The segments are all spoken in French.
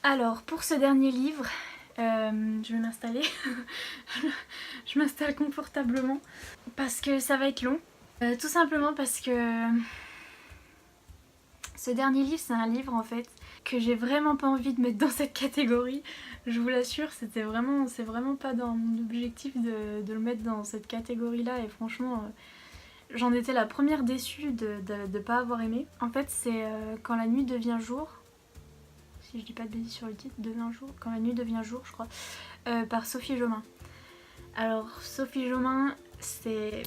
Alors pour ce dernier livre, je vais m'installer. Je m'installe confortablement parce que ça va être long. Tout simplement parce que ce dernier livre, c'est un livre en fait que j'ai vraiment pas envie de mettre dans cette catégorie. Je vous l'assure, c'est vraiment pas dans mon objectif de le mettre dans cette catégorie-là. Et franchement, j'en étais la première déçue de pas avoir aimé. En fait, c'est Quand la nuit devient jour. Si je dis pas de bêtises sur le titre, devient jour. Quand la nuit devient jour, je crois. Par Sophie Jomain. Alors, Sophie Jomain, c'est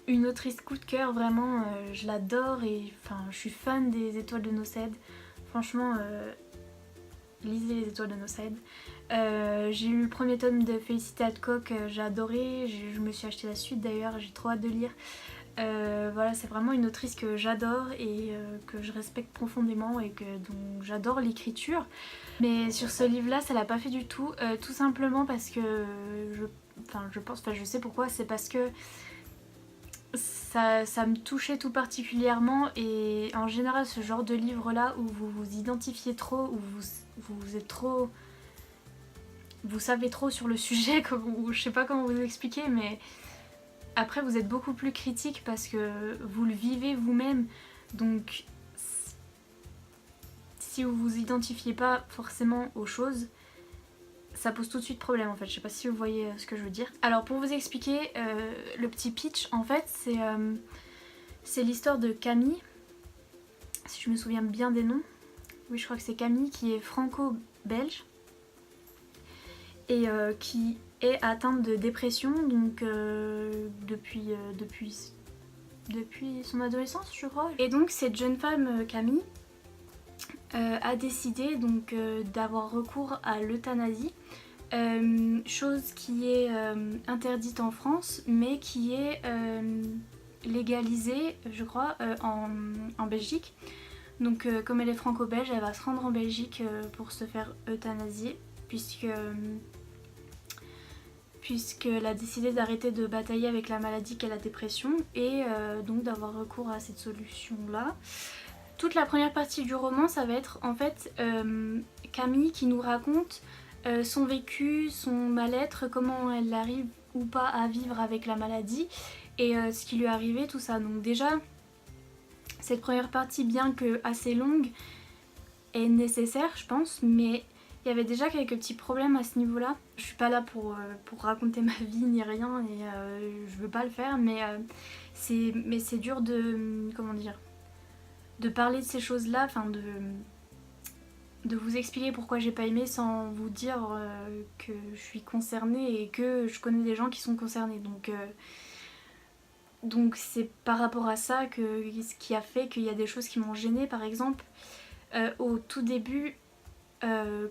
une autrice coup de cœur, vraiment, je l'adore et enfin, je suis fan des Étoiles de Nosède. Franchement, lisez les Étoiles de Nosède. J'ai lu le premier tome de Félicité Hadcock, j'ai adoré, je me suis acheté la suite d'ailleurs, j'ai trop hâte de lire. Voilà, c'est vraiment une autrice que j'adore et que je respecte profondément et dont j'adore l'écriture. Mais sur ce livre-là, ça l'a pas fait du tout simplement parce que je sais pourquoi, c'est parce que ça me touchait tout particulièrement et en général ce genre de livre là où vous vous identifiez trop, où vous êtes trop... Vous savez trop sur le sujet, ou je sais pas comment vous expliquer, mais après vous êtes beaucoup plus critique parce que vous le vivez vous-même. Donc si vous vous identifiez pas forcément aux choses, ça pose tout de suite problème en fait. Je sais pas si vous voyez ce que je veux dire. Alors pour vous expliquer le petit pitch, en fait c'est l'histoire de Camille, si je me souviens bien des noms. Oui, je crois que c'est Camille qui est franco-belge et qui est atteinte de dépression donc depuis son adolescence, je crois. Et donc cette jeune femme Camille a décidé donc d'avoir recours à l'euthanasie. Chose qui est interdite en France mais qui est légalisée je crois en Belgique. Donc comme elle est franco-belge, elle va se rendre en Belgique pour se faire euthanasier puisqu'elle a décidé d'arrêter de batailler avec la maladie qu'est la dépression et donc d'avoir recours à cette solution là. Toute la première partie du roman, ça va être en fait Camille qui nous raconte son vécu, son mal-être, comment elle arrive ou pas à vivre avec la maladie et ce qui lui est arrivé, tout ça. Donc déjà, cette première partie, bien que assez longue, est nécessaire, je pense, mais il y avait déjà quelques petits problèmes à ce niveau-là. Je suis pas là pour raconter ma vie ni rien et je veux pas le faire, mais c'est dur de... comment dire, de parler de ces choses-là, enfin de vous expliquer pourquoi j'ai pas aimé sans vous dire que je suis concernée et que je connais des gens qui sont concernés. Donc c'est par rapport à ça ce qui a fait qu'il y a des choses qui m'ont gênée. Par exemple, au tout début,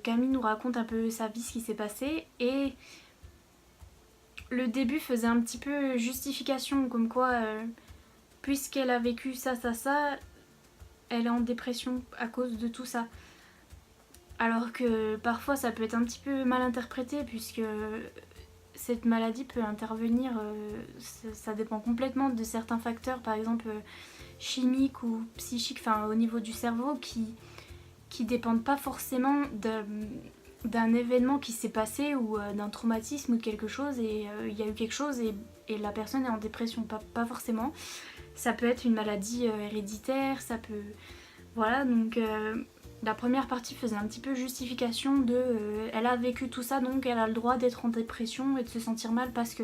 Camille nous raconte un peu sa vie, ce qui s'est passé, et le début faisait un petit peu justification, comme quoi, puisqu'elle a vécu ça, elle est en dépression à cause de tout ça. Alors que parfois ça peut être un petit peu mal interprété puisque cette maladie peut intervenir, ça dépend complètement de certains facteurs, par exemple chimiques ou psychiques, enfin au niveau du cerveau qui dépendent pas forcément d'un événement qui s'est passé ou d'un traumatisme ou de quelque chose et il y a eu quelque chose et la personne est en dépression, pas forcément. Ça peut être une maladie héréditaire, ça peut... Voilà, donc la première partie faisait un petit peu justification de elle a vécu tout ça donc elle a le droit d'être en dépression et de se sentir mal parce que...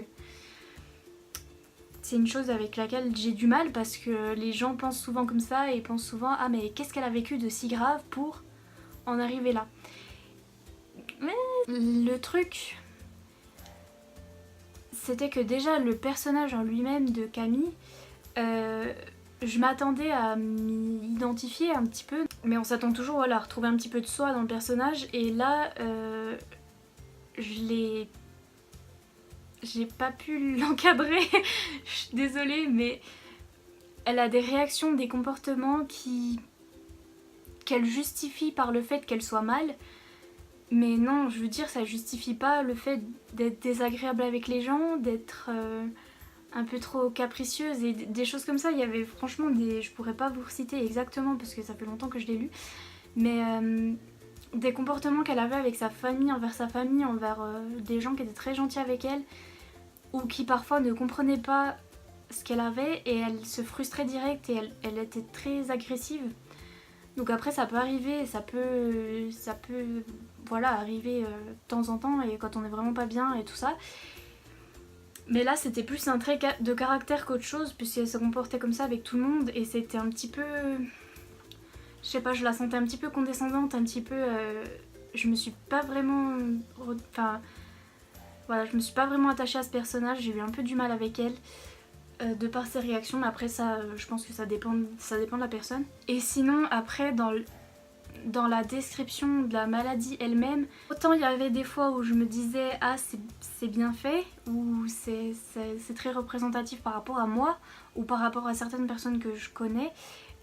C'est une chose avec laquelle j'ai du mal parce que les gens pensent souvent comme ça et pensent souvent ah mais qu'est-ce qu'elle a vécu de si grave pour en arriver là. Mais le truc c'était que déjà le personnage en lui-même de Camille, je m'attendais à m'y identifier un petit peu, mais on s'attend toujours voilà, à retrouver un petit peu de soi dans le personnage et là j'ai pas pu l'encadrer, je suis désolée mais elle a des réactions, des comportements qu'elle justifie par le fait qu'elle soit mal. Mais non, je veux dire, ça justifie pas le fait d'être désagréable avec les gens, d'être un peu trop capricieuse et des choses comme ça. Il y avait franchement des... Je pourrais pas vous citer exactement parce que ça fait longtemps que je l'ai lu. Mais des comportements qu'elle avait avec sa famille, envers des gens qui étaient très gentils avec elle, ou qui parfois ne comprenaient pas ce qu'elle avait et elle se frustrait direct et elle était très agressive. Donc après ça peut arriver, ça peut voilà, arriver de temps en temps et quand on est vraiment pas bien et tout ça. Mais là c'était plus un trait de caractère qu'autre chose puisqu'elle se comportait comme ça avec tout le monde et c'était un petit peu... Je sais pas, je la sentais un petit peu condescendante, un petit peu... je me suis pas vraiment... Enfin... Voilà, je me suis pas vraiment attachée à ce personnage, j'ai eu un peu du mal avec elle. De par ses réactions, mais après ça, je pense que ça dépend de la personne. Et sinon, après, dans la description de la maladie elle-même, autant il y avait des fois où je me disais ah c'est bien fait, ou c'est très représentatif par rapport à moi, ou par rapport à certaines personnes que je connais,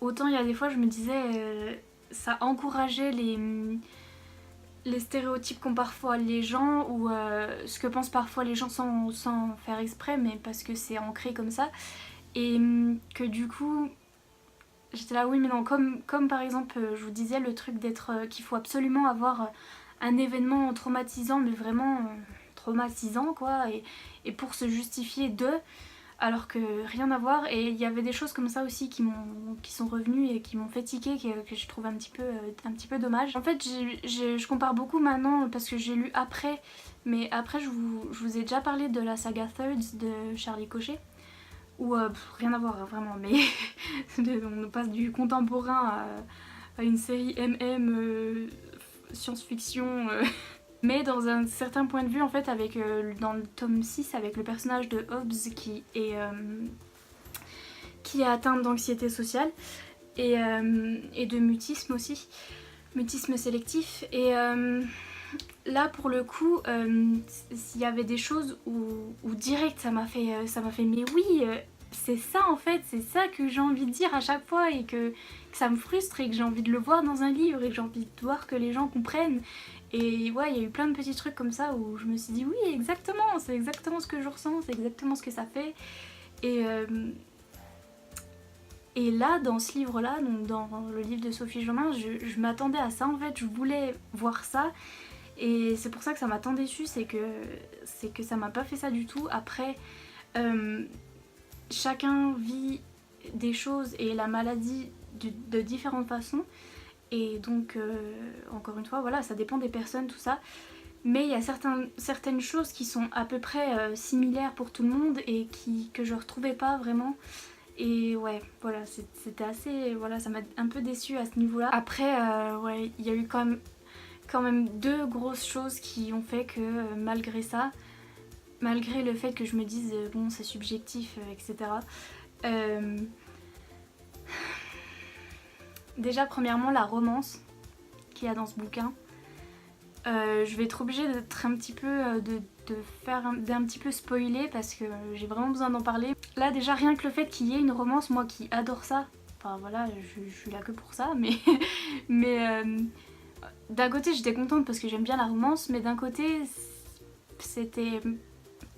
autant il y a des fois je me disais ça encourageait les stéréotypes qu'ont parfois les gens, ou ce que pensent parfois les gens sans faire exprès, mais parce que c'est ancré comme ça. Et que du coup, j'étais là, oui mais non, comme par exemple, je vous disais, le truc d'être qu'il faut absolument avoir un événement traumatisant, mais vraiment traumatisant quoi, et pour se justifier de... Alors que rien à voir, et il y avait des choses comme ça aussi qui sont revenues et qui m'ont fait tiquer, que je trouve un petit peu dommage. En fait je compare beaucoup maintenant parce que j'ai lu après, mais après je vous ai déjà parlé de la saga Thirds de Charlie Cochet, où rien à voir hein, vraiment, mais on passe du contemporain à une série science-fiction... Mais dans un certain point de vue, en fait, dans le tome 6, avec le personnage de Hobbs qui est atteinte d'anxiété sociale et de mutisme aussi, mutisme sélectif. Et là, pour le coup, s'il y avait des choses où direct ça m'a fait mais oui, c'est ça en fait, c'est ça que j'ai envie de dire à chaque fois, et que ça me frustre et que j'ai envie de le voir dans un livre et que j'ai envie de voir que les gens comprennent. Et ouais, il y a eu plein de petits trucs comme ça où je me suis dit oui, exactement, c'est exactement ce que je ressens, c'est exactement ce que ça fait. Et là, dans ce livre-là, donc dans le livre de Sophie Jomain, je m'attendais à ça en fait, je voulais voir ça. Et c'est pour ça que ça m'a tant déçue, c'est que ça m'a pas fait ça du tout. Après, chacun vit des choses et la maladie de différentes façons. Et donc, encore une fois, voilà, ça dépend des personnes, tout ça. Mais il y a certaines choses qui sont à peu près similaires pour tout le monde et que je retrouvais pas vraiment. Et ouais, voilà, c'était assez... Voilà, ça m'a un peu déçue à ce niveau-là. Après, ouais, il y a eu quand même deux grosses choses qui ont fait que malgré ça, malgré le fait que je me dise, bon, c'est subjectif, etc. Déjà, premièrement, la romance qu'il y a dans ce bouquin. Je vais être obligée d'être un petit peu d'un petit peu spoiler parce que j'ai vraiment besoin d'en parler. Là déjà rien que le fait qu'il y ait une romance, moi qui adore ça, enfin voilà, je suis là que pour ça, mais d'un côté j'étais contente parce que j'aime bien la romance, mais d'un côté c'était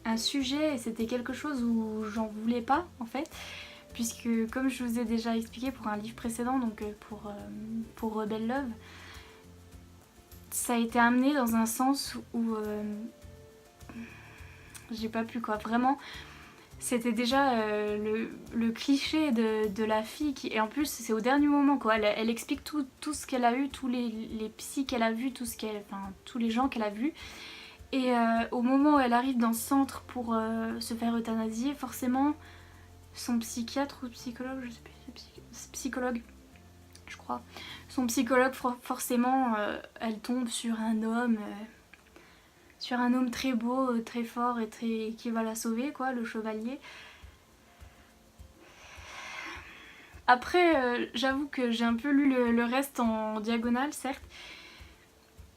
un sujet et c'était quelque chose où j'en voulais pas en fait. Puisque comme je vous ai déjà expliqué pour un livre précédent, donc pour Rebel Love, ça a été amené dans un sens où j'ai pas pu quoi, vraiment. C'était déjà le cliché de la fille qui... Et en plus c'est au dernier moment quoi, elle explique tout ce qu'elle a eu, tous les psys qu'elle a vus, tous les gens qu'elle a vus. Et au moment où elle arrive dans ce centre pour se faire euthanasier, forcément son psychiatre ou psychologue, je sais plus, psychologue je crois, son psychologue forcément elle tombe sur un homme très beau, très fort et qui va la sauver quoi, le chevalier. Après j'avoue que j'ai un peu lu le reste en diagonale certes,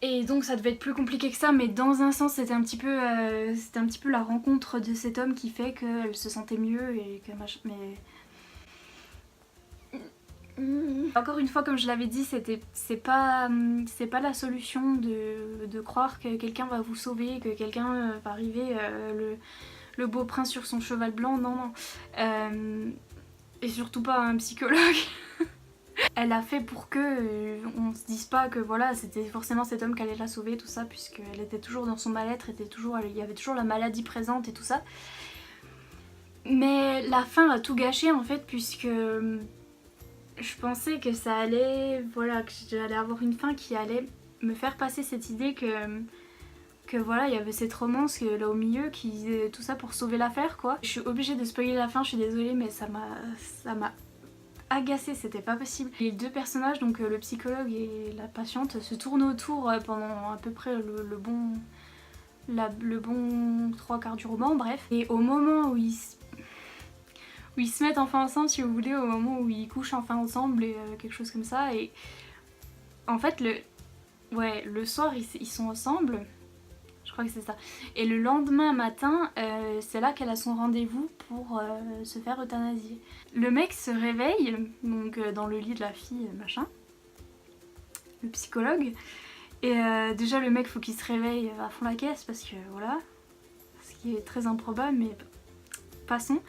et donc ça devait être plus compliqué que ça, mais dans un sens c'était un petit peu la rencontre de cet homme qui fait qu'elle se sentait mieux et que mais encore une fois, comme je l'avais dit, c'est pas la solution de croire que quelqu'un va vous sauver, que quelqu'un va arriver, le beau prince sur son cheval blanc, non. Et surtout pas un psychologue. elle a fait pour que on se dise pas que voilà, c'était forcément cet homme qui allait la sauver, tout ça, puisqu'elle était toujours dans son mal-être, il y avait toujours la maladie présente et tout ça. Mais la fin a tout gâché en fait, puisque je pensais que ça allait, voilà, que j'allais avoir une fin qui allait me faire passer cette idée que voilà, il y avait cette romance là au milieu, tout ça pour sauver l'affaire quoi. Je suis obligée de spoiler la fin, je suis désolée, mais ça m'a agacée, c'était pas possible. Les deux personnages, donc le psychologue et la patiente, se tournent autour pendant à peu près le bon 3/4 du roman, bref. Et au moment où ils se mettent enfin ensemble, si vous voulez, au moment où ils couchent enfin ensemble et quelque chose comme ça, et en fait le soir ils sont ensemble, je crois que c'est ça, et le lendemain matin c'est là qu'elle a son rendez-vous pour se faire euthanasier. Le mec se réveille donc dans le lit de la fille machin, le psychologue, et déjà le mec faut qu'il se réveille à fond la caisse parce que voilà, ce qui est très improbable mais passons.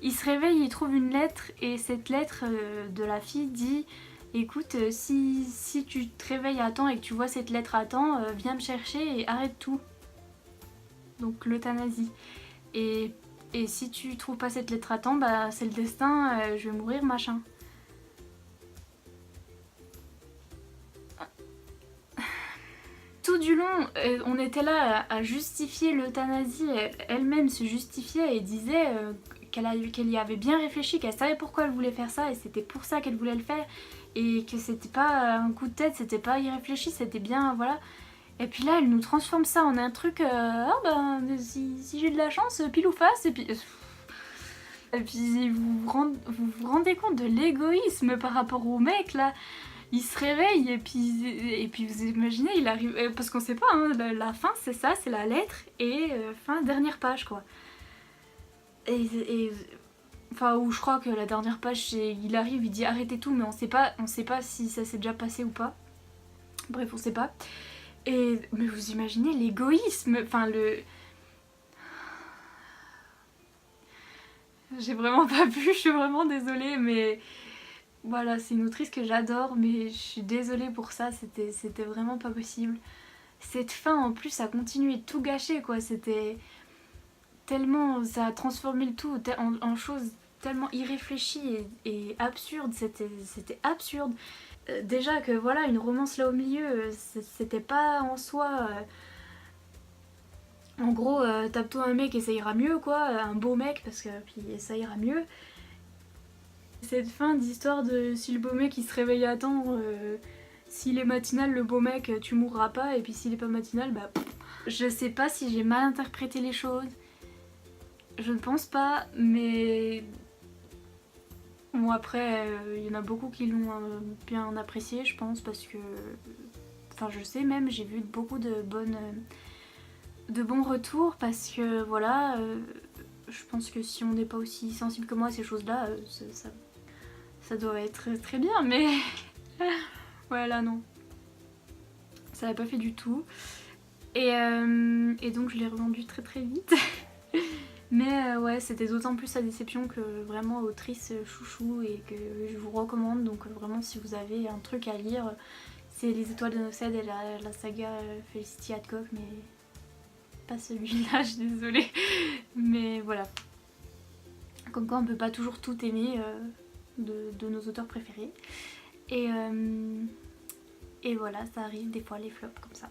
Il se réveille, il trouve une lettre et cette lettre de la fille dit écoute, si tu te réveilles à temps et que tu vois cette lettre à temps, viens me chercher et arrête tout. Donc l'euthanasie. Et si tu trouves pas cette lettre à temps, bah c'est le destin, je vais mourir machin. Tout du long, on était là à justifier l'euthanasie, elle-même se justifiait et disait qu'elle y avait bien réfléchi, qu'elle savait pourquoi elle voulait faire ça et c'était pour ça qu'elle voulait le faire et que c'était pas un coup de tête, c'était pas irréfléchi, c'était bien, voilà. Et puis là, elle nous transforme ça en un truc, ah ben si j'ai de la chance, pile ou face, et puis vous rendez compte de l'égoïsme par rapport au mec là. Il se réveille et puis vous imaginez, il arrive, parce qu'on sait pas, hein, la fin c'est ça, c'est la lettre et fin dernière page quoi. Enfin, où je crois que la dernière page, il arrive, il dit arrêtez tout, mais on sait pas si ça s'est déjà passé ou pas. Bref, on sait pas. Mais vous imaginez l'égoïsme, enfin J'ai vraiment pas pu, je suis vraiment désolée, mais voilà, c'est une autrice que j'adore, mais je suis désolée pour ça, c'était vraiment pas possible. Cette fin en plus a continué de tout gâcher quoi, c'était tellement, ça a transformé le tout en choses tellement irréfléchies et absurdes, c'était absurde. Déjà que voilà, une romance là au milieu, c'était pas en soi... en gros, tape-toi un mec et ça ira mieux quoi, un beau mec parce que puis ça ira mieux. Cette fin d'histoire de si le beau mec il se réveille à temps, s'il est matinal le beau mec tu mourras pas et puis s'il est pas matinal bah... Je sais pas si j'ai mal interprété les choses, je ne pense pas, mais... Bon après, il y en a beaucoup qui l'ont bien apprécié je pense parce que... Enfin je sais même, j'ai vu beaucoup de bons retours parce que voilà, je pense que si on n'est pas aussi sensible que moi à ces choses-là, ça doit être très bien, mais voilà non, ça n'a pas fait du tout. Et donc je l'ai revendu très vite. Mais ouais, c'était d'autant plus sa déception que vraiment autrice chouchou et que je vous recommande. Donc vraiment si vous avez un truc à lire, c'est Les Étoiles de Nocède et la saga Felicity Hadcock, mais pas celui-là, je suis désolée. Mais voilà. Comme quoi on peut pas toujours tout aimer de nos auteurs préférés. Et voilà, ça arrive des fois les flops comme ça.